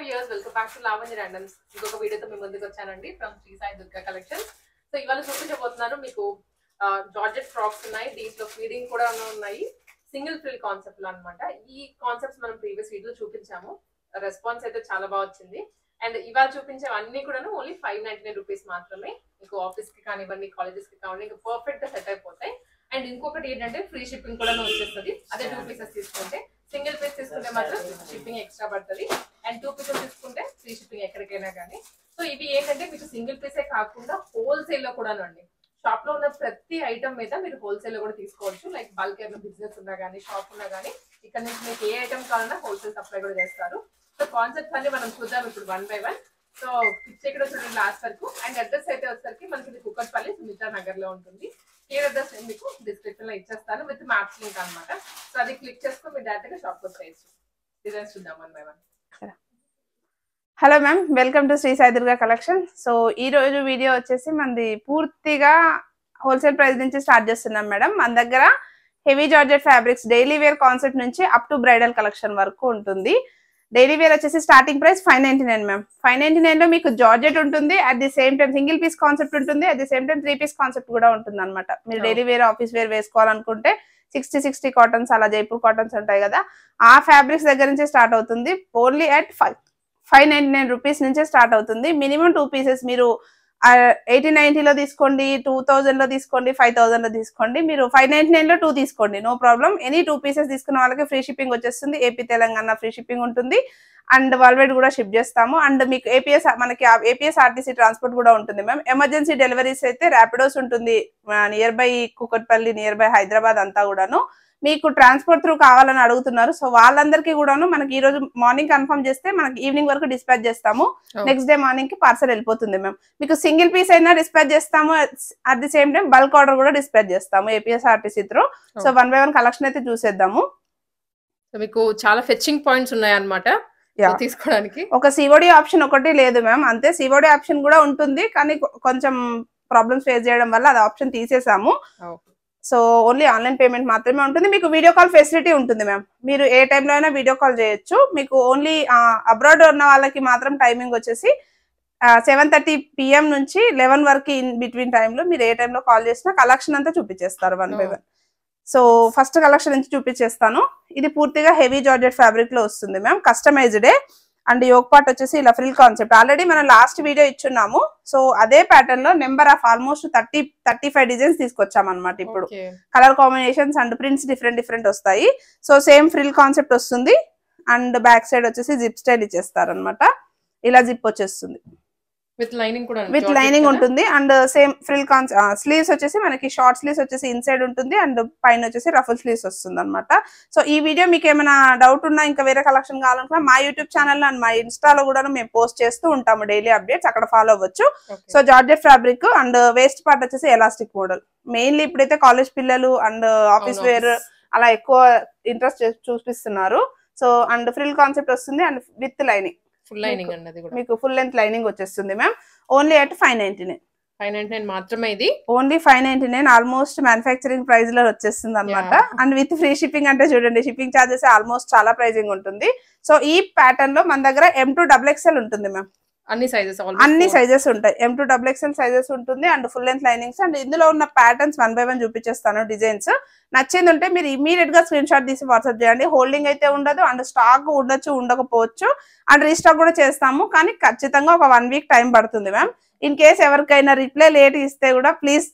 viewers, welcome back to Lavanya Randoms. ఇంకొక వీడియోతో మీ ముందుకు వచ్చానండి from Shri Sai Durga collections. So ఇవాళ చూపించబోతున్నాను మీకు జార్జెట్ ఫ్రాక్స్ ఉన్నాయి, దీంట్లో ఫీడింగ్ కూడా ఉన్నాయి, సింగిల్ ఫ్రిల్ కాన్సెప్ట్ లో అన్నమాట. ఈ కాన్సెప్ట్స్ మనం ప్రీవియస్ వీడియోలో చూపించాము, రెస్పాన్స్ అయితే చాలా బాగా వచ్చింది. అండ్ ఇవాళ చూపించే అన్ని కూడా ఓన్లీ 599 రూపీస్ మాత్రమే. మీకు ఆఫీస్ కి కానివ్వండి, కాలేజెస్ కి కానివ్వండి, ఇంకా పర్ఫెక్ట్ గా సెట్ అయిపోతాయి. అండ్ ఇంకొకటి ఏంటంటే ఫ్రీ షిప్పింగ్ కూడా వచ్చేస్తుంది. అదే 2 పీసెస్ తీసుకుంటే, సింగిల్ పీస్ తీసుకుంటే మాత్రం షిప్పింగ్ ఎక్స్ట్రా పడుతుంది. అండ్ 2 పీసెస్ తీసుకుంటే ఫ్రీ షిప్పింగ్ ఎక్కడికైనా కానీ. సో ఇవి ఏంటంటే మీకు సింగిల్ పీసే కాకుండా హోల్సేల్ లో కూడా అండి. షాప్ లో ఉన్న ప్రతి ఐటమ్ మీద మీరు హోల్సేల్ లో కూడా తీసుకోవచ్చు. లైక్ బల్క్ ఏమైనా బిజినెస్ ఉన్నా కానీ, షాప్ ఉన్నా కానీ, ఇక్కడ నుంచి మీకు ఏ ఐటమ్ కావాలన్నా హోల్సేల్ సప్లై కూడా చేస్తారు. సో కాన్సెప్ట్స్ అన్ని మనం చూద్దాం ఇప్పుడు 1 by 1. సో పిక్చర్ ఇక్కడ చూడండి లాస్ట్ వరకు. అండ్ అడ్రస్ అయితే వచ్చేసరికి మనకి కుక్కట్పల్లి సుమిత్రా నగర్ లో ఉంటుంది. క్లియర్ అడ్రస్ మీకు డిస్క్రిప్షన్ లో ఇచ్చేస్తాను విత్ మ్యాప్స్ లింక్ అనమాట. సో అది క్లిక్ చేసుకుని మీరు డైరెక్ట్ గా షాప్ వచ్చేయచ్చు. డిజైన్స్ చూద్దాం 1 by 1. Hello ma'am, welcome to Shri Sai Durga collection. So ఈ రోజు వీడియో వచ్చేసి మనది పూర్తిగా హోల్సేల్ ప్రైస్ నుంచి స్టార్ట్ చేస్తున్నాం మేడం. మన దగ్గర heavy georgette fabrics daily wear concept నుంచి అప్ టు బ్రైడల్ కలెక్షన్ వరకు ఉంటుంది. డైలీ వేర్ వచ్చేసి స్టార్టింగ్ ప్రైస్ 599 మ్యామ్. 599 లో మీకు జార్జెట్ ఉంటుంది, at the same time single piece concept ఉంటుంది, at the same time 3 piece concept కూడా ఉంటుంది అనమాట. మీరు డైలీ వేర్, ఆఫీస్ వేర్ వేసుకోవాలనుకుంటే 60 కాటన్స్, అలా జైపూర్ కాటన్స్ ఉంటాయి కదా, ఆ ఫ్యాబ్రిక్స్ దగ్గర నుంచి స్టార్ట్ అవుతుంది. ఓన్లీ అట్ 599 రూపీస్ నుంచే స్టార్ట్ అవుతుంది. మినిమం 2 పీసెస్ మీరు 80-90 లో తీసుకోండి, 2000 లో తీసుకోండి, 5000 లో తీసుకోండి. మీరు 599 లో 2 తీసుకోండి, నో ప్రాబ్లం. ఎనీ 2 పీసెస్ తీసుకున్న వాళ్ళకి ఫ్రీ షిప్పింగ్ వచ్చేస్తుంది. ఏపీ తెలంగాణ ఫ్రీ షిప్పింగ్ ఉంటుంది. అండ్ వరల్డ్ వైడ్ కూడా షిప్ చేస్తాము. అండ్ మీకు మనకి ఏపీఎస్ ఆర్టీసీ ట్రాన్స్పోర్ట్ కూడా ఉంటుంది మ్యామ్. ఎమర్జెన్సీ డెలివరీస్ అయితే ర్యాపిడోస్ ఉంటుంది near by Kukatpally, near by Hyderabad అంతా కూడాను. మీకు ట్రాన్స్పోర్ట్ త్రూ కావాలని అడుగుతున్నారు. సో వాళ్ళందరికీ కూడాను మనకి ఈ రోజు మార్నింగ్ కన్ఫర్మ్ చేస్తే మనకి ఈవినింగ్ వరకు డిస్పాచ్ చేస్తాము. నెక్స్ట్ డే మార్నింగ్ కి పార్సల్ వెళ్ళిపోతుంది మ్యామ్. మీకు సింగిల్ పీస్ అయినా డిస్పాచ్ చేస్తాము, at the same time bulk order కూడా డిస్పాచ్ చేస్తాము APS RTC through. So 1 by 1 collection అయితే చూసేద్దాము. మీకు చాలా ఫెచ్చింగ్ పాయింట్స్ ఉన్నాయన్నమాట తీసుకోవడానికి. ఒక సిఓడి ఆప్షన్ ఒకటి లేదు మ్యామ్, అంతే. సిఓడి ఆప్షన్ కూడా ఉంటుంది, కానీ కొంచెం ప్రాబ్లమ్స్ ఫేస్ చేయడం వల్ల అది ఆప్షన్ తీసేసాము. సో ఓన్లీ ఆన్లైన్ పేమెంట్ మాత్రమే ఉంటుంది. మీకు వీడియో కాల్ ఫెసిలిటీ ఉంటుంది మ్యామ్. మీరు ఏ టైంలో అయినా వీడియో కాల్ చేయొచ్చు. మీకు ఓన్లీ అబ్రాడ్ ఉన్న వాళ్ళకి మాత్రం టైమింగ్ వచ్చేసి 7:30 PM నుంచి 11 వరకు ఇన్ బిట్వీన్ టైంలో మీరు ఏ టైంలో కాల్ చేసినా కలెక్షన్ అంతా చూపించేస్తారు 1 by 1. సో ఫస్ట్ కలెక్షన్ నుంచి చూపించేస్తాను. ఇది పూర్తిగా హెవీ జార్జెట్ ఫ్యాబ్రిక్ లో వస్తుంది మ్యామ్, కస్టమైజ్డే. అండ్ యోక్ పార్ట్ వచ్చేసి ఇలా ఫ్రిల్ కాన్సెప్ట్. ఆల్రెడీ మనం లాస్ట్ వీడియో ఇచ్చున్నాము. సో అదే ప్యాటర్న్ లో నెంబర్ ఆఫ్ ఆల్మోస్ట్ 30-35 డిజైన్స్ తీసుకొచ్చామన్నమాట. ఇప్పుడు colour combinations and prints different వస్తాయి. సో సేమ్ ఫ్రిల్ కాన్సెప్ట్ వస్తుంది. అండ్ బ్యాక్ సైడ్ వచ్చేసి జిప్ స్టైల్ ఇచ్చేస్తారు అనమాట. ఇలా జిప్ వచ్చేస్తుంది, విత్ లైనింగ్ ఉంటుంది. అండ్ సేమ్ ఫ్రిల్ స్లీవ్స్ వచ్చేసి మనకి షార్ట్ స్లీవ్స్ వచ్చేసి ఇన్సైడ్ ఉంటుంది, అండ్ పైన వచ్చేసి రఫుల్ స్లీవ్స్ వస్తుంది అనమాట. సో ఈ వీడియో మీకు ఏమైనా డౌట్ ఉన్నా, ఇంకా వేరే కలెక్షన్ కావాలనుకున్నా మా యూట్యూబ్ ఛానల్ అండ్ మా ఇన్స్టాలో కూడా మేము పోస్ట్ చేస్తూ ఉంటాము డైలీ అప్డేట్స్, అక్కడ ఫాలో అవ్వచ్చు. So georgette fabric and waste part వచ్చేసి ఎలాస్టిక్ మోడల్. మెయిన్లీ ఇప్పుడైతే కాలేజ్ పిల్లలు అండ్ ఆఫీస్ వేర్ అలా ఎక్కువ ఇంట్రెస్ట్ చూపిస్తున్నారు. సో అండ్ ఫ్రిల్ కాన్సెప్ట్ వస్తుంది అండ్ విత్ లైనింగ్, మీకు ఫుల్ లెంత్ లైనింగ్ వచ్చేస్తుంది మ్యామ్. ఓన్లీ అట్ 599 మాత్రమే. ఇది ఓన్లీ 599, ఆల్మోస్ట్ మ్యానుఫ్యాక్చరింగ్ ప్రైస్ లో వచ్చేస్తుంది అనమాట. అండ్ విత్ ఫ్రీ షిప్పింగ్ అంటే చూడండి, షిప్పింగ్ చార్జెస్ ఆల్మోస్ట్ చాలా ప్రైజింగ్ ఉంటుంది. సో ఈ ప్యాటర్న్ లో మన దగ్గర M2 XXL ఉంటుంది మ్యామ్. అన్ని సైజెస్ ఉంటాయి. M2 XXL సైజెస్ ఉంటుంది and full length linings. And ఇందులో ఉన్న ప్యాటర్న్స్ 1 by 1 చూపించేస్తాను. డిజైన్స్ నచ్చింది ఉంటే మీరు ఇమీడియట్ గా స్క్రీన్ షాట్ తీసి వాట్సాప్ చేయండి. హోల్డింగ్ అయితే ఉండదు, అండ్ స్టాక్ ఉండొచ్చు, ఉండకపోవచ్చు, అండ్ రీస్టాక్ కూడా చేస్తాము. కానీ ఖచ్చితంగా ఒక 1 week టైం పడుతుంది మ్యామ్. ఇన్ కేస్ ఎవరికైనా రిప్లై లేట్ ఇస్తే కూడా ప్లీజ్,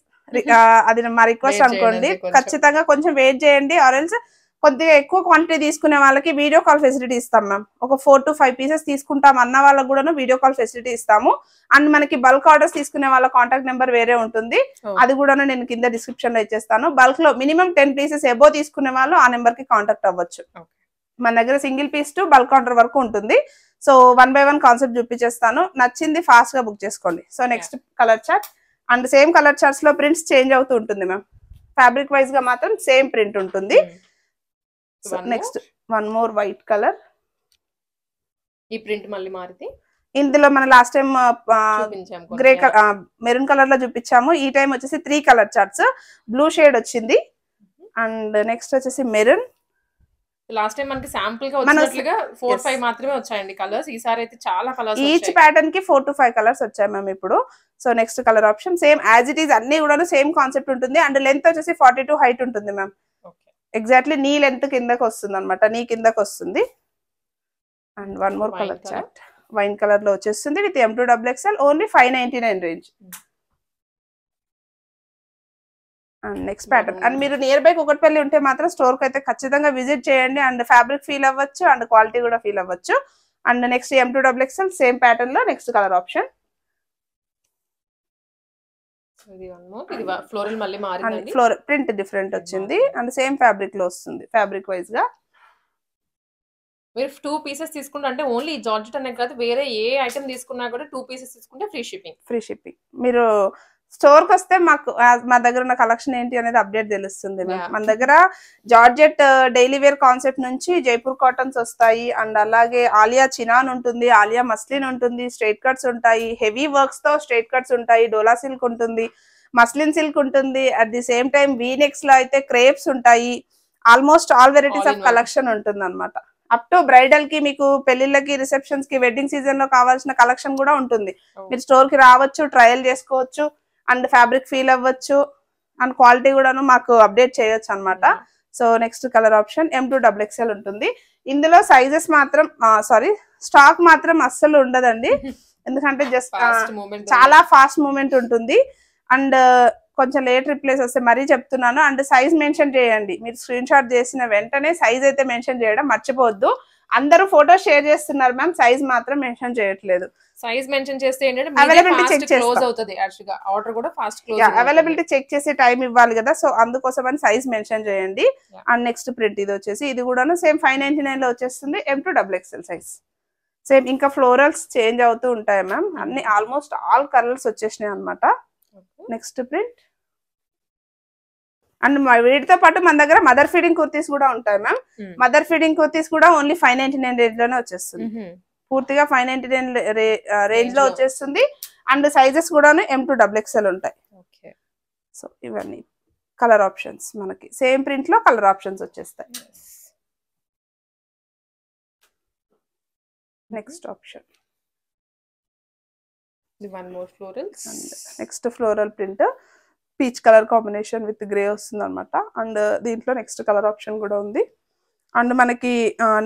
అది మా రిక్వెస్ట్ అనుకోండి, ఖచ్చితంగా కొంచెం వెయిట్ చేయండి. ఆర్ ఎల్స్ కొద్దిగా ఎక్కువ క్వాంటిటీ తీసుకునే వాళ్ళకి వీడియో కాల్ ఫెసిలిటీ ఇస్తాం మ్యామ్. ఒక 4 to 5 పీసెస్ తీసుకుంటాం అన్న వాళ్ళకి కూడా వీడియో కాల్ ఫెసిలిటీ ఇస్తాము. అండ్ మనకి బల్క్ ఆర్డర్స్ తీసుకునే వాళ్ళ కాంటాక్ట్ నెంబర్ వేరే ఉంటుంది, అది కూడా నేను కింద డిస్క్రిప్షన్ లో ఇచ్చేస్తాను. బల్క్ లో మినిమం 10 పీసెస్ ఎబో తీసుకునే వాళ్ళు ఆ నెంబర్ కి కాంటాక్ట్ అవ్వచ్చు. మన దగ్గర single piece to bulk order వరకు ఉంటుంది. సో 1 by 1 కాన్సెప్ట్ చూపించేస్తాను. నచ్చింది ఫాస్ట్ గా బుక్ చేసుకోండి. So next colour chart. And same colour charts లో ప్రింట్స్ చేంజ్ అవుతూ ఉంటుంది మ్యామ్. ఫ్యాబ్రిక్ వైజ్ గా మాత్రం సేమ్ ప్రింట్ ఉంటుంది. So next 1 more white colour. ఈ ప్రింట్ మళ్ళీ మారితే ఇందులో మన last time grey maroon colour లో చూపించాము. ఈ టైం వచ్చేసి 3 కలర్ చార్ట్స్. బ్లూ షేడ్ వచ్చింది, అండ్ నెక్స్ట్ వచ్చేసి మెరూన్, లాస్ట్ టైం మనకి శాంపుల్ గా వచ్చినట్లుగా 4-5 మాత్రమే వచ్చాయండి కలర్స్. ఈసారి అయితే చాలా కలర్స్ వచ్చాయి. ఈచ్ ప్యాటర్న్ కి 4 to 5 కలర్స్ వచ్చాయి మ్యామ్ ఇప్పుడు. So next colour option same as it is, అన్ని కూడా సేమ్ కాన్సెప్ట్ ఉంటుంది. అండ్ లెంత్ వచ్చేసి 42 హైట్ ఉంటుంది మ్యామ్. ఎగ్జాక్ట్లీ నీ లెంత్ కిందకి వస్తుంది అనమాట, నీ కిందకి వస్తుంది. And one more colour chart wine colour లో వచ్చేస్తుంది with M2XXL only 599 range. And next pattern. And మీరు నియర్ బై కుకట్పల్లి ఉంటే మాత్రం స్టోర్ కి అయితే ఖచ్చితంగా విజిట్ చేయండి. అండ్ ఫ్యాబ్రిక్ ఫీల్ అవ్వచ్చు అండ్ క్వాలిటీ కూడా ఫీల్ అవ్వచ్చు. And next M2XXL same pattern లో నెక్స్ట్ కలర్ ఆప్షన్. ఫ్లోరల్ మళ్ళీ మారిందండి, ఫ్లోరల్ ప్రింట్ డిఫరెంట్ వచ్చింది అండ్ సేమ్ ఫ్యాబ్రిక్ లో వస్తుంది. ఫ్యాబ్రిక్ వైజ్ గా మీరు 2 పీసెస్ తీసుకుంటే అంటే ఓన్లీ జార్జెట్ అనే కాదు, వేరే ఏ ఐటమ్ తీసుకున్నా కూడా 2 పీసెస్ తీసుకుంటే ఫ్రీ షిప్పింగ్. మీరు స్టోర్ కి వస్తే మాకు మా దగ్గర ఉన్న కలెక్షన్ ఏంటి అనేది అప్డేట్ తెలుస్తుంది. మన దగ్గర జార్జెట్ డైలీ వేర్ కాన్సెప్ట్ నుంచి జైపూర్ కాటన్స్ వస్తాయి. అండ్ అలాగే ఆలియా చినాన్ ఉంటుంది, ఆలియా మస్లిన్ ఉంటుంది, స్ట్రైట్ కట్స్ ఉంటాయి, హెవీ వర్క్స్ తో స్ట్రైట్ కట్స్ ఉంటాయి, డోలా సిల్క్ ఉంటుంది, మస్లిన్ సిల్క్ ఉంటుంది. At the same time V-necks లో అయితే క్రేప్స్ ఉంటాయి. Almost all varieties of collection ఉంటుంది అనమాట. అప్ టు బ్రైడల్ కి, మీకు పెళ్లిళ్ళకి, రిసెప్షన్స్ కి, వెడ్డింగ్ సీజన్ లో కావాల్సిన కలెక్షన్ కూడా ఉంటుంది. మీరు స్టోర్ కి రావచ్చు, ట్రయల్ చేసుకోవచ్చు అండ్ ఫ్యాబ్రిక్ ఫీల్ అవ్వచ్చు అండ్ క్వాలిటీ కూడాను మాకు అప్డేట్ చేయొచ్చు అనమాట. So next colour option M2XXL ఉంటుంది. ఇందులో సైజెస్ మాత్రం స్టాక్ మాత్రం అస్సలు ఉండదండి, ఎందుకంటే జస్ట్ చాలా ఫాస్ట్ మూమెంట్ ఉంటుంది. అండ్ కొంచెం లేట్ రిప్లేస్ వస్తే మరీ చెప్తున్నాను. అండ్ సైజ్ మెన్షన్ చేయండి, మీరు స్క్రీన్ షాట్ చేసిన వెంటనే సైజ్ అయితే మెన్షన్ చేయడం మర్చిపోవద్దు. అందరూ ఫోటో షేర్ చేస్తున్నారు మ్యామ్, సైజ్ మాత్రం మెన్షన్ చేయట్లేదు. సైజ్ మెన్షన్ చేస్తే ఏంటంటే అవైలబిలిటీ చెక్ క్లోజ్ అవుతది, యాక్చువల్గా ఆర్డర్ కూడా ఫాస్ట్ క్లోజ్. అవైలబిలిటీ చెక్ చేసే టైం ఇవ్వాలి కదా, సో అందుకోసం అని సైజ్ మెన్షన్ చేయండి. అండ్ నెక్స్ట్ ప్రింట్ ఇది వచ్చేసి ఇది కూడాను సేమ్ 599 లో వచ్చేస్తుంది. M2XXL size same. ఇంకా ఫ్లోరల్స్ చేంజ్ అవుతూ ఉంటాయి మ్యామ్, అన్ని ఆల్మోస్ట్ ఆల్ కలర్స్ వచ్చేసినాయి అనమాట. Next print. అండ్ వీటితో పాటు మన దగ్గర మదర్ ఫీడింగ్ కుర్తీస్ కూడా ఉంటాయి మ్యామ్. మదర్ ఫీడింగ్ కుర్తీస్ కూడా ఓన్లీ 599 రేంజ్ లోనే వచ్చేస్తుంది. పూర్తిగా 599 రేంజ్ లో వచ్చేస్తుంది. అండ్ సైజెస్ కూడా M2XXL ఉంటాయి. సో ఇవన్నీ కలర్ ఆప్షన్స్, మనకి సేమ్ ప్రింట్ లో కలర్ ఆప్షన్స్ వచ్చేస్తాయి. Next option next floral print, peach colour combination with grey వస్తుంది అనమాట. అండ్ దీంట్లో నెక్స్ట్ కలర్ ఆప్షన్ కూడా ఉంది. అండ్ మనకి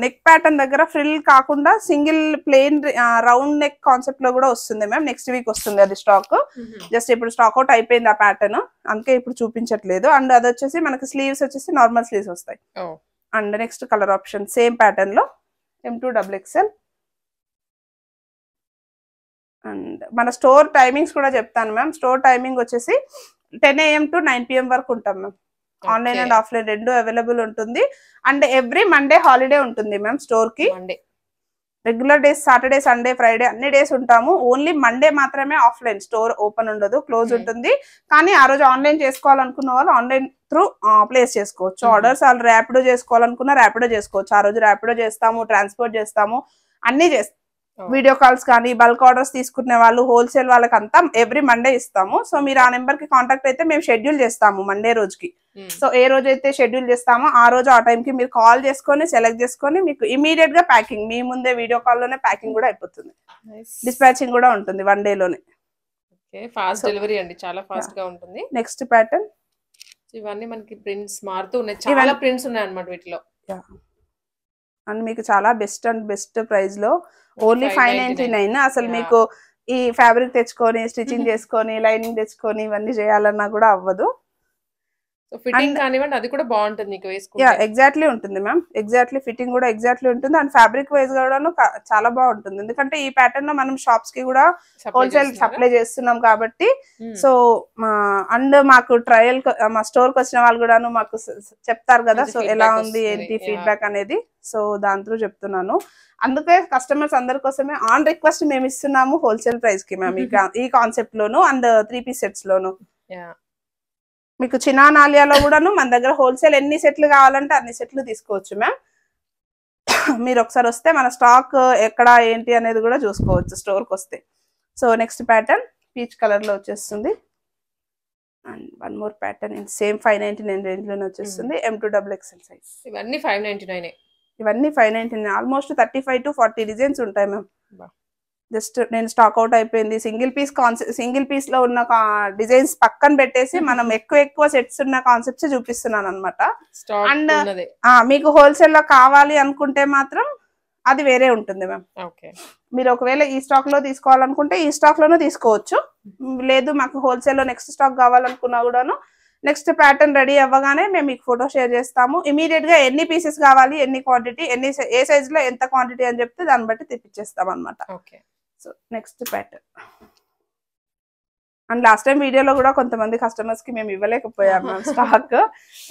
నెక్ ప్యాటర్న్ దగ్గర ఫ్రిల్ కాకుండా single plain round neck concept లో కూడా వస్తుంది మ్యామ్. నెక్స్ట్ వీక్ వస్తుంది అది స్టాక్. జస్ట్ ఇప్పుడు స్టాక్ అవుట్ అయిపోయింది ఆ ప్యాటర్న్, అందుకే ఇప్పుడు చూపించట్లేదు. అండ్ అది వచ్చేసి మనకి స్లీవ్స్ వచ్చేసి నార్మల్ స్లీవ్స్ వస్తాయి. And next colour option same pattern లో M2XXL. అండ్ మన స్టోర్ టైమింగ్స్ కూడా చెప్తాను మ్యామ్. స్టోర్ టైమింగ్ వచ్చేసి 10 AM to 9 PM వరకు ఉంటాం మ్యామ్. ఆన్లైన్ అండ్ ఆఫ్లైన్ రెండు అవైలబుల్ ఉంటుంది. అండ్ ఎవ్రీ మండే హాలిడే ఉంటుంది మ్యామ్ స్టోర్ కి. Regular days Saturday, Sunday, Friday అన్ని డేస్ ఉంటాము. ఓన్లీ మండే మాత్రమే ఆఫ్లైన్, స్టోర్ ఓపెన్ ఉండదు, క్లోజ్ ఉంటుంది. కానీ ఆ రోజు ఆన్లైన్ చేసుకోవాలనుకున్న వాళ్ళు ఆన్లైన్ త్రూ ప్లేస్ చేసుకోవచ్చు. ఆర్డర్స్ వాళ్ళు ర్యాపిడో చేసుకోవాలనుకున్న ర్యాపిడో చేసుకోవచ్చు. ఆ రోజు ర్యాపిడో చేస్తాము, ట్రాన్స్పోర్ట్ చేస్తాము, అన్ని చేస్తాము. వీడియో కాల్స్ కానీ బల్క్ ఆర్డర్స్ తీసుకునే వాళ్ళు, హోల్సేల్ వాళ్ళకి అంతా ఎవ్రీ మండే ఇస్తాము. సో మీరు ఆ నెంబర్ కి కాంటాక్ట్ అయితే మేము షెడ్యూల్ చేస్తాము మండే రోజుకి. సో ఏ రోజు అయితే షెడ్యూల్ చేస్తామో ఆ రోజు ఆ టైం కి మీరు కాల్ చేసుకొని సెలెక్ట్ చేసుకొని మీకు ఇమీడియట్ గా ప్యాకింగ్, మీ ముందే వీడియో కాల్ లోనే ప్యాకింగ్ కూడా అయిపోతుంది. డిస్పాచింగ్ కూడా ఉంటుంది 1 day లోనే. ఫాస్ట్ డెలివరీ అండి, చాలా ఫాస్ట్ గా ఉంటుంది. Next pattern. ఇవన్నీ మనకి ప్రింట్స్ మారుతూ ఉన్నాయి, చాలా ప్రింట్స్ ఉన్నాయి అన్నమాట వీటిలో. అండ్ మీకు చాలా బెస్ట్ ప్రైస్ లో ఓన్లీ 599. అసలు మీకు ఈ ఫ్యాబ్రిక్ తెచ్చుకొని స్టిచింగ్ చేసుకొని లైనింగ్ తెచ్చుకొని ఇవన్నీ చేయాలన్నా కూడా అవ్వదు. ఫిట్టింగ్ కానివ్వండి అది కూడా బాగుంటుంది మీకు వేసుకుంటే. ఎగ్జాక్ట్లీ ఉంటుంది మ్యామ్, ఎగ్జాక్ట్లీ ఫిట్టింగ్ కూడా ఎగ్జాక్ట్లీ ఉంటుంది. అండ్ ఫ్యాబ్రిక్ వైజ్ కూడాను చాలా బాగుంటుంది, ఎందుకంటే ఈ ప్యాటర్న్ లో మనం షాప్స్ కి కూడా హోల్సేల్ సప్లై చేస్తున్నాం కాబట్టి. సో అండ్ మాకు ట్రయల్ మా స్టోర్ కి వచ్చిన వాళ్ళు కూడాను మాకు చెప్తారు కదా, సో ఎలా ఉంది ఏంటి ఫీడ్బ్యాక్ అనేది. సో దాని త్రూ చెప్తున్నాను. అందుకే కస్టమర్స్ అందరి కోసమే ఆన్ రిక్వెస్ట్ మేము ఇస్తున్నాము హోల్సేల్ ప్రైస్ కి మ్యామ్ ఈ కాన్సెప్ట్ లోను అండ్ 3 piece సెట్స్ లోను. మీకు చినాన్ ఆలియాలో కూడాను మన దగ్గర హోల్సేల్ ఎన్ని సెట్లు కావాలంటే అన్ని సెట్లు తీసుకోవచ్చు మ్యామ్. మీరు ఒకసారి వస్తే మన స్టాక్ ఎక్కడ ఏంటి అనేది కూడా చూసుకోవచ్చు స్టోర్ కి వస్తే. So next pattern peach colour లో వచ్చేస్తుంది. And one more pattern in same 599 range లోనే వచ్చేస్తుంది. M2XXL size. ఇవన్నీ 599. ఇవన్నీ 599 ఆల్మోస్ట్ 35 to 40 డిజైన్స్ ఉంటాయి మ్యామ్. బా. జస్ట్ నేను స్టాక్ అవుట్ అయిపోయింది. సింగిల్ పీస్ లో ఉన్న డిజైన్స్ పక్కన పెట్టేసి మనం ఎక్కువ సెట్స్ ఉన్న కాన్సెప్ట్స్ చూపిస్తున్నాను అనమాట. స్టాక్ అండ్ ఉన్నదే. మీకు హోల్సేల్ లో కావాలి అనుకుంటే మాత్రం అది వేరే ఉంటుంది మ్యామ్. ఓకే. మీరు ఒకవేళ ఈ స్టాక్ లో తీసుకోవాలనుకుంటే ఈ స్టాక్ లోనే తీసుకోవచ్చు. లేదు మాకు హోల్సేల్ లో నెక్స్ట్ స్టాక్ కావాలనుకున్నా కూడాను నెక్స్ట్ ప్యాటర్న్ రెడీ అవ్వగానే మేము మీకు ఫోటో షేర్ చేస్తాము. ఇమీడియట్ గా ఎన్ని పీసెస్ కావాలి, ఎన్ని క్వాంటిటీ, ఏ సైజ్ లో ఎంత క్వాంటిటీ అని చెప్తే దాన్ని బట్టి తెప్పించేస్తాం అనమాట. Okay. So next pattern. And last time వీడియోలో కూడా కొంతమంది కస్టమర్స్ కి మేము ఇవ్వలేకపోయాం మ్యామ్ స్టాక్.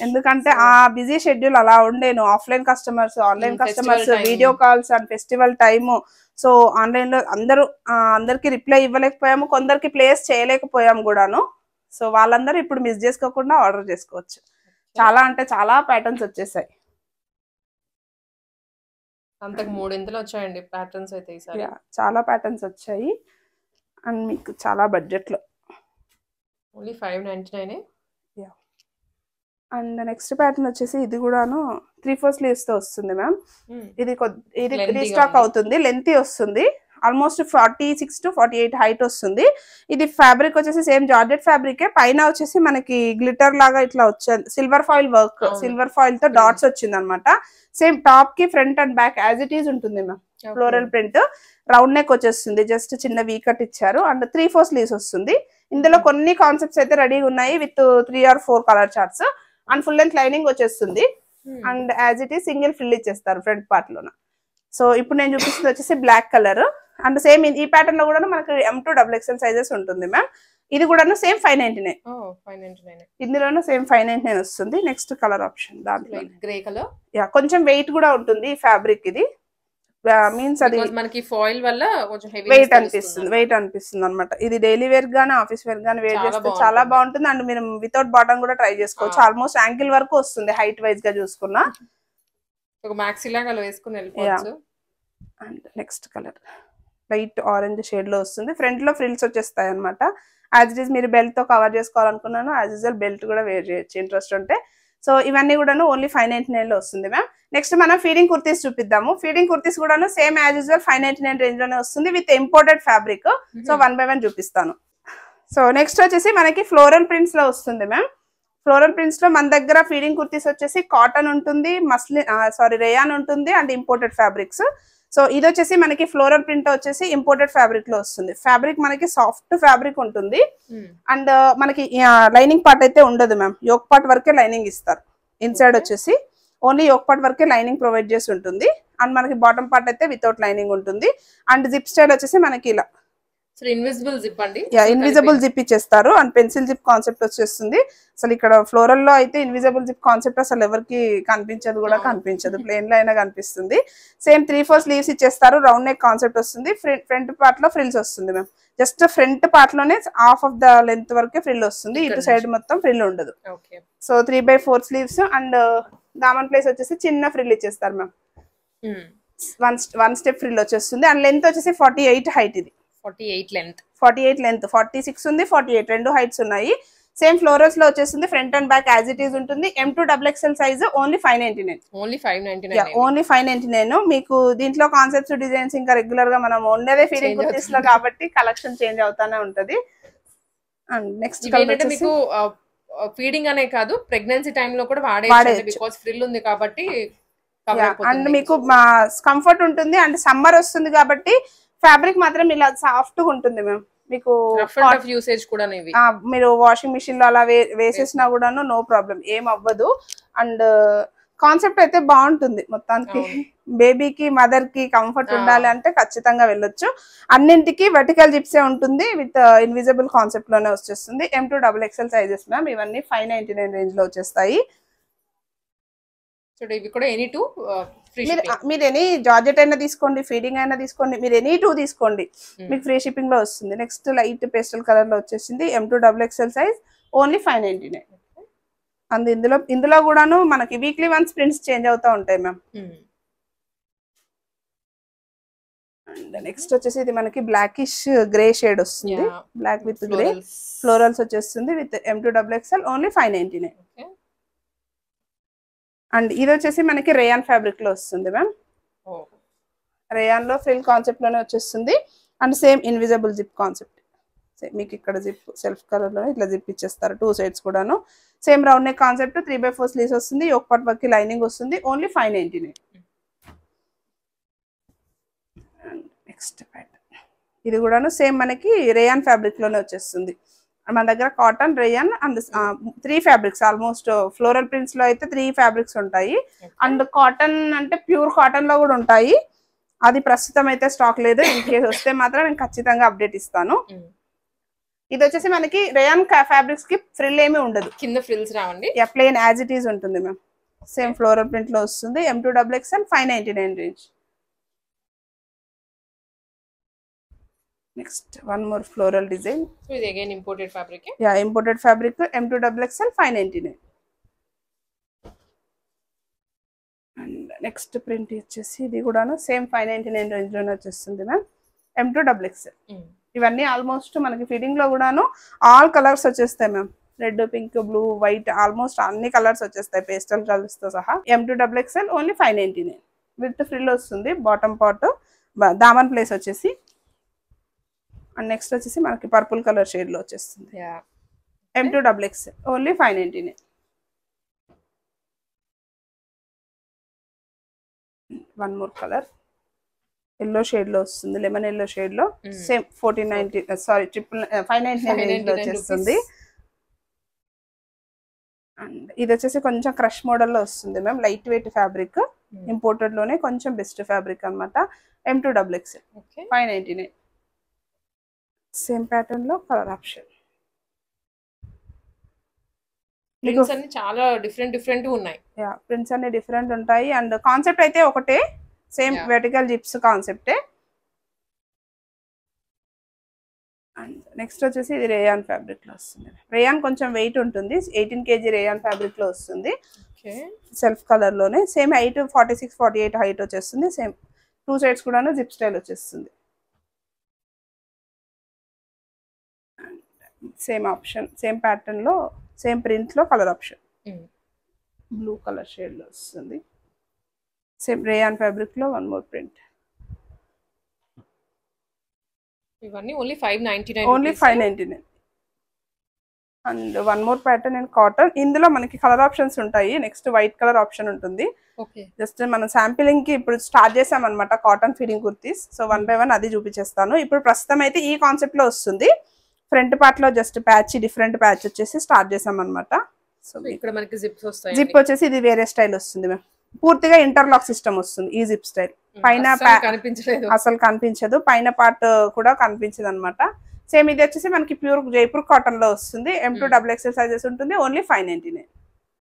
ఎందుకంటే ఆ బిజీ షెడ్యూల్ అలా ఉండేను. Offline customers, online customers, video calls and festival time. So online లో అందరికి రిప్లై ఇవ్వలేకపోయాము, కొందరికి ప్లేస్ చేయలేకపోయాము కూడాను. సో వాళ్ళందరూ ఇప్పుడు మిస్ చేసుకోకుండా ఆర్డర్ చేసుకోవచ్చు. చాలా అంటే చాలా ప్యాటర్న్స్ వచ్చేసాయి. అంతకు 3 వచ్చాయండి ప్యాటర్న్స్ అయితే ఈసారి. చాలా ప్యాటర్న్స్ వచ్చాయి అండ్ మీకు చాలా బడ్జెట్ లో. ఓన్లీ 599. అండ్ నెక్స్ట్ ప్యాటర్న్ వచ్చేసి ఇది కూడాను 3/4 స్లీవ్స్ తో వస్తుంది మ్యామ్. ఇది రీస్టాక్ అవుతుంది, లెంతీ వస్తుంది. ఆల్మోస్ట్ 46 to 48 హైట్ వస్తుంది. ఇది ఫ్యాబ్రిక్ వచ్చేసి సేమ్ జార్జెట్ ఫ్యాబ్రికే. పైన వచ్చేసి మనకి గ్లిటర్ లాగా ఇట్లా వచ్చేది, silver foil work, silver foil తో డాట్స్ వచ్చింది అనమాట. సేమ్ టాప్ కి front and back as it is ఉంటుంది ma'am. Floral print, round neck వచ్చేస్తుంది, జస్ట్ చిన్న వీ కట్ ఇచ్చారు అండ్ 3/4 స్లీవ్స్ వస్తుంది. ఇందులో కొన్ని కాన్సెప్ట్స్ అయితే రెడీగా ఉన్నాయి with 3 or 4 colour charts and full length lining వచ్చేస్తుంది. And as it is single frill ఇచ్చేస్తారు ఫ్రంట్ పార్ట్ లోన. సో ఇప్పుడు నేను చూపిస్తుంది వచ్చేసి బ్లాక్ కలర్ అండ్ సేమ్ ఈ ప్యాటర్న్ లో కూడా మనకి M2 XXL సైజెస్ ఉంటుంది మ్యామ్. ఇది కూడా సేమ్ 599. ఇందులోనూ సేమ్ 599 వస్తుంది. నెక్స్ట్ కలర్ ఆప్షన్ దాంట్లో గ్రే కలర్. కొంచెం వెయిట్ కూడా ఉంటుంది ఈ ఫ్యాబ్రిక్. ఇది మీన్స్ అది మనకి ఫాయిల్ వల్ల కొంచెం హెవీ వెయిట్ అనిపిస్తుంది అనమాట. ఇది డైలీ వేర్ గానీ ఆఫీస్ వేర్ గానీ వేర్ చేస్తే చాలా బాగుంటుంది. అండ్ మీరు వితౌట్ బాటమ్ కూడా ట్రై చేసుకోవచ్చు. ఆల్మోస్ట్ యాంకిల్ వరకు వస్తుంది హైట్ వైజ్ గా చూసుకున్నా. ఒక మ్యాక్సీ లాగా అలా వేసుకుని వెళ్ళిపోవచ్చు. And next colour light orange shade లో వస్తుంది. ఫ్రంట్ లో ఫ్రిల్స్ వచ్చేస్తాయి అనమాట. యాజ్ ఇట్ ఈస్ మీరు బెల్ట్ తో కవర్ చేసుకోవాలనుకున్నాను యాజ్ యూజువల్ బెల్ట్ కూడా వేర్ చేయొచ్చు ఇంట్రెస్ట్ ఉంటే. సో ఇవన్నీ కూడా ఓన్లీ 599 లో వస్తుంది మ్యామ్. నెక్స్ట్ మనం ఫీడింగ్ కుర్తీస్ చూపిద్దాము. ఫీడింగ్ కుర్తీస్ కూడా సేమ్ యాజ్ యూజువల్ 599 రేంజ్ లోనే వస్తుంది with imported fabric. So 1 by 1 చూపిస్తాను. సో నెక్స్ట్ వచ్చేసి మనకి ఫ్లోరల్ ప్రింట్స్ లో వస్తుంది మ్యామ్. ఫ్లోరల్ ప్రింట్స్ లో మన దగ్గర ఫీడింగ్ కుర్తీస్ వచ్చేసి కాటన్ ఉంటుంది, రేయాన్ ఉంటుంది అండ్ ఇంపోర్టెడ్ ఫ్యాబ్రిక్స్. సో ఇది వచ్చేసి మనకి ఫ్లోరల్ ప్రింట్ వచ్చేసి ఇంపోర్టెడ్ ఫ్యాబ్రిక్ లో వస్తుంది. ఫ్యాబ్రిక్ మనకి సాఫ్ట్ ఫ్యాబ్రిక్ ఉంటుంది అండ్ మనకి లైనింగ్ పార్ట్ అయితే ఉండదు మ్యామ్. యోక్ పార్ట్ వరకే లైనింగ్ ఇస్తారు. ఇన్సైడ్ వచ్చేసి ఓన్లీ యోక్ పార్ట్ వరకే లైనింగ్ ప్రొవైడ్ చేసి ఉంటుంది అండ్ మనకి బాటమ్ పార్ట్ అయితే వితౌట్ లైనింగ్ ఉంటుంది. అండ్ జిప్ స్టైల్ వచ్చేసి మనకి ఇలా ఇన్విజిబుల్ జిప్ అండి. ఇన్విజిబుల్ జిప్ ఇచ్చేస్తారు అండ్ పెన్సిల్ జిప్ కాన్సెప్ట్ వచ్చేస్తుంది. అసలు ఇక్కడ ఫ్లోరల్ లో అయితే ఇన్విజిబుల్ జిప్ కాన్సెప్ట్ అసలు ఎవరికి కనిపించదు కూడా కనిపించదు, ప్లేన్ లో అయినా కనిపిస్తుంది. సేమ్ 3/4 స్లీవ్స్ ఇచ్చేస్తారు. రౌండ్ నెక్ కాన్సెప్ట్ వస్తుంది. ఫ్రంట్ పార్ట్ లో ఫ్రిల్స్ వస్తుంది మ్యామ్. జస్ట్ ఫ్రంట్ పార్ట్ లోనే హాఫ్ ఆఫ్ ద లెంత్ వరకే ఫ్రిల్ వస్తుంది. ఇటు సైడ్ మొత్తం ఫ్రిల్ ఉండదు. So 3/4 sleeves and Daman place వచ్చేసి చిన్న ఫ్రిల్ ఇచ్చేస్తారు మ్యామ్. వన్ స్టెప్ ఫ్రిల్ వచ్చేస్తుంది అండ్ లెంత్ వచ్చేసి 48 హైట్. ఇది 48 లెంత్ 46 ఉంది, 48 రెండు హైట్స్ ఉన్నాయి. సేమ్ ఫ్లోరల్స్ లో వచ్చేస్తుంది. Front and back as it is ఉంటుంది. M2 XXL size only 599. Only 599. మీకు దీంట్లో కాన్సెప్ట్స్ డిజైన్స్ ఇంకా రెగ్యులర్ గా మనం ఉన్నదే ఫీడింగ్ కుర్తీస్ లో కాబట్టి కలెక్షన్ చేంజ్ అవుతానే ఉంటది. అండ్ నెక్స్ట్ మీకు ఫీడింగ్ అనే కాదు ప్రెగ్నెన్సీ టైం లో కూడా వాడేయచ్చు బికాజ్ ఫ్రిల్ ఉంది కాబట్టి. అండ్ మీకు కంఫర్ట్ ఉంటుంది అండ్ సమ్మర్ వస్తుంది కాబట్టి ఫ్యాబ్రిక్ మాత్రం ఇలా సాఫ్ట్ గా ఉంటుంది మ్యామ్. మీకు యూసేజ్ కూడా మీరు వాషింగ్ మిషన్ లో అలా వేసేసినా కూడాను నో ప్రాబ్లం, ఏం అవ్వదు. అండ్ కాన్సెప్ట్ అయితే బాగుంటుంది మొత్తానికి. బేబీకి మదర్ కి కంఫర్ట్ ఉండాలి అంటే ఖచ్చితంగా వెళ్ళొచ్చు. అన్నింటికి వర్టికల్ జిప్సే ఉంటుంది విత్ ఇన్విజిబుల్ కాన్సెప్ట్ లోనే వచ్చేస్తుంది. M2 XXL sizes ma'am. ఇవన్నీ 599 రేంజ్ లో వచ్చేస్తాయి. మీరు ఎనీ జార్జెట్ అయినా తీసుకోండి, ఫీడింగ్ అయినా తీసుకోండి, మీరు ఎనీ 2 తీసుకోండి, మీకు ఫ్రీ షిప్పింగ్ లో వస్తుంది. నెక్స్ట్ లైట్ పేస్టల్ కలర్ లో వచ్చేసింది. M2 XXL size only 599. And ఇందులో కూడాను మనకి వీక్లీ వన్స్ ప్రింట్స్ చేంజ్ అవుతూ ఉంటాయి మ్యామ్. అండ్ నెక్స్ట్ వచ్చేసి ఇది మనకి బ్లాకిష్ గ్రే షేడ్ వస్తుంది. బ్లాక్ విత్ గ్రే ఫ్లోరల్స్ వచ్చేస్తుంది with M2 XXL only 599. And ఇది వచ్చేసి మనకి రేయాన్ ఫ్యాబ్రిక్ లో వస్తుంది మ్యామ్. రేయాన్ లో ఫ్రిల్ కాన్సెప్ట్ లోనే వచ్చేస్తుంది and same invisible zip concept. మీకు ఇక్కడ జిప్ సెల్ఫ్ కలర్ లో ఇట్లా జిప్ ఇచ్చేస్తారు 2 సైడ్స్ కూడాను. Same round neck concept 3/4 sleeves వస్తుంది. యోక్ పార్ట్ వర్క్ కి లైనింగ్ వస్తుంది. ఓన్లీ 599. నెక్స్ట్ ప్యాటర్న్ ఇది కూడాను సేమ్ మనకి రేయాన్ ఫ్యాబ్రిక్ లోనే వచ్చేస్తుంది. మన దగ్గర cotton, rayon and 3 fabrics almost. Floral prints లో అయితే 3 ఫ్యాబ్రిక్స్ ఉంటాయి. అండ్ కాటన్ అంటే ప్యూర్ కాటన్ లో కూడా ఉంటాయి. అది ప్రస్తుతం అయితే స్టాక్ లేదు. ఇన్ కేస్ వస్తే మాత్రం నేను ఖచ్చితంగా అప్డేట్ ఇస్తాను. ఇది వచ్చేసి మనకి రేయాన్ ఫ్యాబ్రిక్స్ కి ఫ్రిల్ ఏమీ ఉండదు. కింద ఫ్రిల్స్ రావండి. ప్లెయిన్ యాజ్ ఇట్ ఈజ్ ఉంటుంది మ్యామ్. సేమ్ ఫ్లోరల్ ప్రింట్ లో వస్తుంది. M2XXL 599 range. Next one more floral design. So ఇది again imported fabric. Imported fabric M2XXL 599. And next print వచ్చేసి ఇది కూడాను సేమ్ 599 రేంజ్ లోనే వచ్చేస్తుంది మ్యామ్. M2XXL. ఇవన్నీ ఆల్మోస్ట్ మనకి ఫిట్టింగ్ లో కూడాను ఆల్ కలర్స్ వచ్చేస్తాయి ma'am. Red, pink, blue, white almost అన్ని కలర్స్ వచ్చేస్తాయి పేస్టల్ కలర్స్ తో సహా. M2XXL ఓన్లీ 599 విత్ ఫ్రిల్ వస్తుంది. బాటమ్ పార్ట్ దామన్ ప్లేస్ వచ్చేసి. అండ్ నెక్స్ట్ వచ్చేసి మనకి పర్పుల్ కలర్ షేడ్ లో వచ్చేస్తుంది. M2XXL only 599. One more colour yellow shade లో వస్తుంది. లెమన్ ఎల్లో షేడ్ లో సేమ్ 599 లో వచ్చేస్తుంది. అండ్ ఇది వచ్చేసి కొంచెం క్రష్ మోడల్ లో వస్తుంది ma'am. Light weight fabric, imported లోనే కొంచెం బెస్ట్ ఫ్యాబ్రిక్ అనమాట. M2XXL 599. సేమ్ ప్యాటర్న్ లో కలర్ ఆప్షన్. ప్రింట్స్ అన్ని చాలా డిఫరెంట్ ఉన్నాయి. ప్రింట్స్ అన్ని డిఫరెంట్ ఉంటాయి. అండ్ కాన్సెప్ట్ అయితే ఒకటే, సేమ్ వెర్టికల్ జిప్స్ కాన్సెప్టే. అండ్ నెక్స్ట్ వచ్చేసి ఇది రేయాన్ ఫ్యాబ్రిక్ లో వస్తుంది. రేయాన్ కొంచెం వెయిట్ ఉంటుంది. 18 kg రేయాన్ ఫ్యాబ్రిక్ లో వస్తుంది. సెల్ఫ్ కలర్ లోనే సేమ్ హైట్ 46-48 హైట్ వచ్చేస్తుంది. సేమ్ 2 సైడ్స్ కూడాను జిప్ స్టైల్ వచ్చేస్తుంది. సేమ్ ఆప్షన్, సేమ్ ప్యాటర్న్ లో సేమ్ ప్రింట్ లో colour option. Blue colour shade లో వస్తుంది. సేమ్ రేయాన్ ఫ్యాబ్రిక్ లో వన్ మోర్ ప్రింట్. ఇవన్నీ only 599. Only 599. And one more pattern and cotton. ఇందులో మనకి కలర్ ఆప్షన్స్ ఉంటాయి. నెక్స్ట్ వైట్ కలర్ ఆప్షన్ ఉంటుంది. జస్ట్ మనం శాంపిలింగ్ కి ఇప్పుడు స్టార్ట్ చేసాం అనమాట cotton feeding kurtis. So 1 by 1 అది చూపించేస్తాను. ఇప్పుడు ప్రస్తుతం అయితే ఈ కాన్సెప్ట్ లో వస్తుంది. ఫ్రంట్ పార్ట్ లో జస్ట్ ప్యాచ్, డిఫరెంట్ ప్యాచ్ వచ్చేసి స్టార్ట్ చేసాం అనమాట. సో ఇక్కడ మనకి జిప్స్ వస్తాయి. జిప్ వచ్చేసి ఇది వేరే స్టైల్ వస్తుంది మ్యామ్. పూర్తిగా ఇంటర్లాక్ సిస్టమ్ వస్తుంది ఈ జిప్ స్టైల్. పైన అసలు కనిపించదు, పైన పార్ట్ కూడా కనిపించదు అనమాట. సేమ్ ఇది వచ్చేసి మనకి ప్యూర్ జైపూర్ కాటన్ లో వస్తుంది. M2XXL సైజెస్ ఉంటుంది. ఓన్లీ 599.